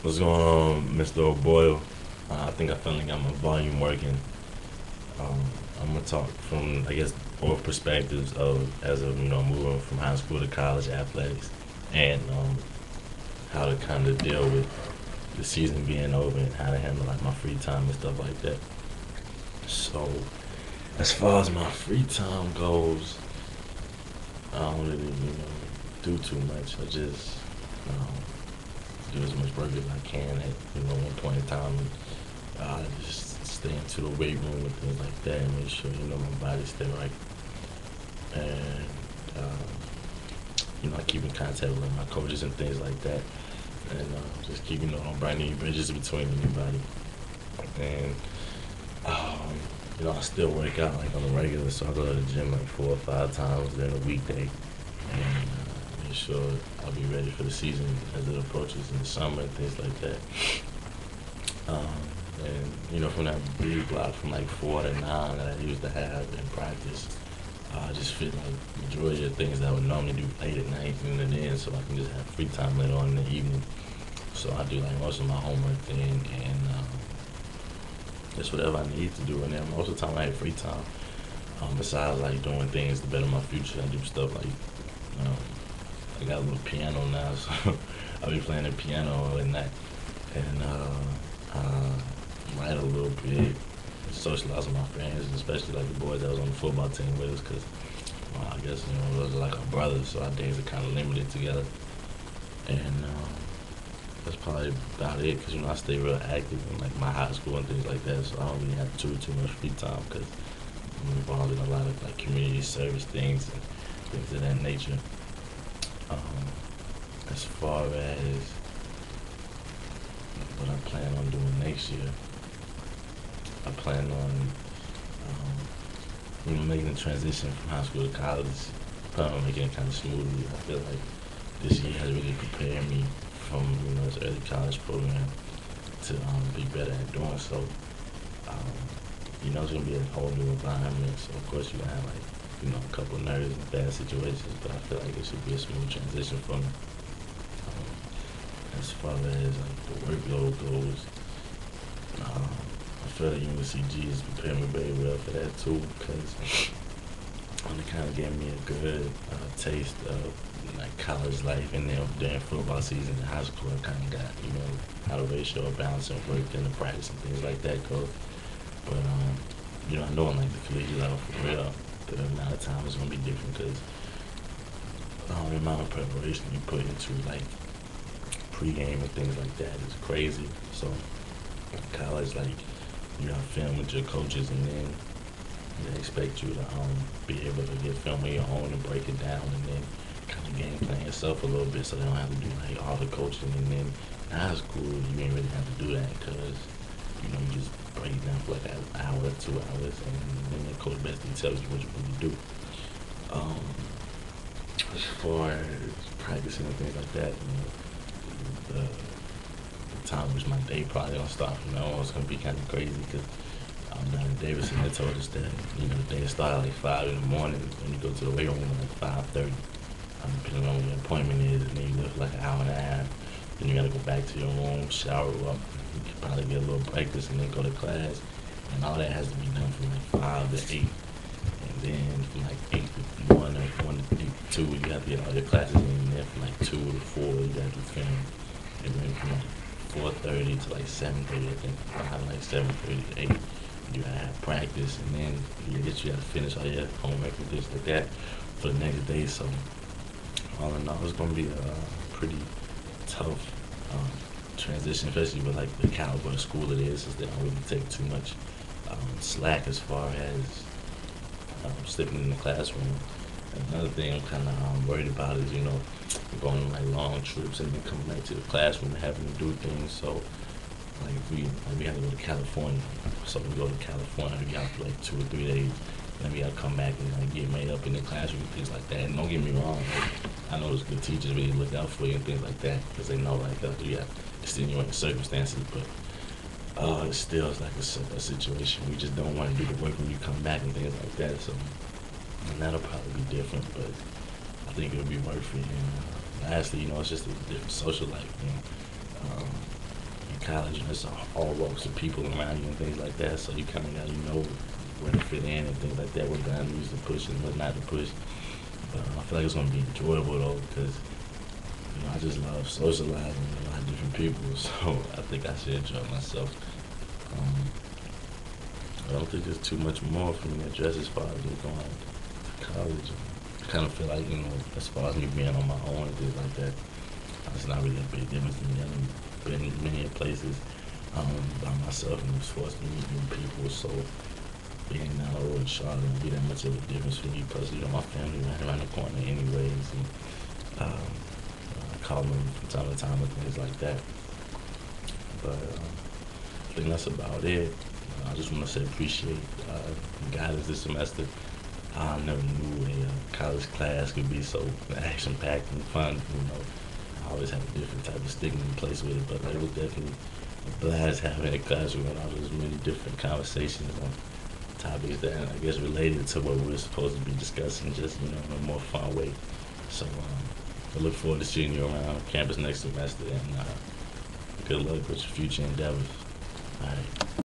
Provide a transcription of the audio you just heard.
What's going on, Mr. O'Boyle? I think I finally got my volume working. Um, I'm gonna talk from, I guess, both perspectives of as of moving from high school to college athletics, and how to kind of deal with the season being over and how to handle like my free time and stuff like that. So, as far as my free time goes, I don't really do too much. I just um, do as much work as I can at one point in time. Just stay into the weight room and things like that and make sure my body stay right. And I keep in contact with like, my coaches and things like that. And just keep don't burn any bridges between anybody. And I still work out like on a regular, so I go to the gym like 4 or 5 times during the weekday, and make sure I'll be ready for the season as it approaches in the summer and things like that. Um, and from that big block from like 4 to 9 that I used to have in practice, I just fit like majority of things that I would normally do late at night and then so I can just have free time later on in the evening. So I do like most of my homework then, and just whatever I need to do. And then most of the time I have free time. Besides like doing things to better my future, I do stuff like um, I got a little piano now, so I'll be playing the piano at night, and write a little bit, socialize with my friends, especially like the boys that was on the football team with us, because I guess those are like our brothers, so our days are kind of limited together. And that's probably about it, because I stay real active in like my high school and things like that, so I don't really have too much free time because I'm involved in a lot of like community service things and things of that nature. Um, as far as what I plan on doing next year, I plan on making the transition from high school to college. I plan on making it kind of smoothly. I feel like this year has really prepared me from this early college program to be better at doing so. Um, it's gonna be a whole new environment, so of course you're gonna have like a couple of nerves and bad situations, but I feel like it should be a smooth transition for me. Um, as far as like the workload goes, I feel like UNCG has prepared me very well for that too, because it kind of gave me a good taste of like college life, and then during football season in high school, I kind of got how the ratio of balance and work and the practice and things like that go. But I know on like the collegiate level for real, the amount of time is gonna be different because the amount of preparation you put into like pregame and things like that is crazy. So college, like you have film with your coaches, and then they expect you to be able to get film on your own and break it down, and then kind of game plan yourself a little bit, so they don't have to do like all the coaching. And then in high school, you ain't really have to do that because you just break it down for like an hour, 2 hours, and then the coach basically tells you what you need to do. Um, as far as practicing and things like that, the time which my day probably gonna start from now on is gonna be kind of crazy because down in Davidson, they told us that the day started at like 5 in the morning, and you go to the weight room at like 5:30. Depending on what your appointment is, and then you live like an hour and a half. Then you gotta go back to your room, shower up, you can probably get a little breakfast, and then go to class. And all that has to be done from like 5 to 8, and then from like 8 to 1 or 1 to 8 to 2, you have to get all your classes in. And then from like 2 to 4, you got to film. And then from like 4:30 to like 7:30, I think, like 7:30 to 8. You gotta have practice, and then you gotta finish all your homework and things like that for the next day. So all in all, it's gonna be a pretty tough transition, especially with like the caliber of school it is, since they don't really take too much slack as far as sitting in the classroom. Another thing I'm kind of worried about is going on like long trips and then coming back to the classroom and having to do things. So like we have to go to California, so we go to California. We got for like 2 or 3 days. Then we gotta come back and like get made up in the classroom and things like that. And don't get me wrong, like, I know those good teachers really look out for you and things like that because they know like you have extenuating circumstances, but it's still like a situation we just don't want to do the work when you come back and things like that. So and that'll probably be different, but I think it'll be worth it. And lastly, it's just a different social life. college, and it's all walks of people around you and things like that. So you kind of got to know where to fit in and things like that. What boundaries to push and what not to push. But I feel like it's gonna be enjoyable though, because I just love socializing with a lot of different people. So I think I should enjoy myself. Um, I don't think there's too much more for me to address as far as just going to college. I kind of feel like, as far as me being on my own and things like that, it's not really a big difference to me. I've been many places by myself and was forced to meet new people. So being down the road in Charlotte won't be that much of a difference for me because, my family right around the corner anyways. And I call them from time to time and things like that. But I think that's about it. I just want to say appreciate the guidance this semester. I never knew a college class could be so action-packed and fun. I always had a different type of stigma in place with it, but it was definitely a blast having a classroom and all those many different conversations on topics that I guess related to what we were supposed to be discussing, just in a more fun way. So I look forward to seeing you around campus next semester, and good luck with your future endeavors. All right.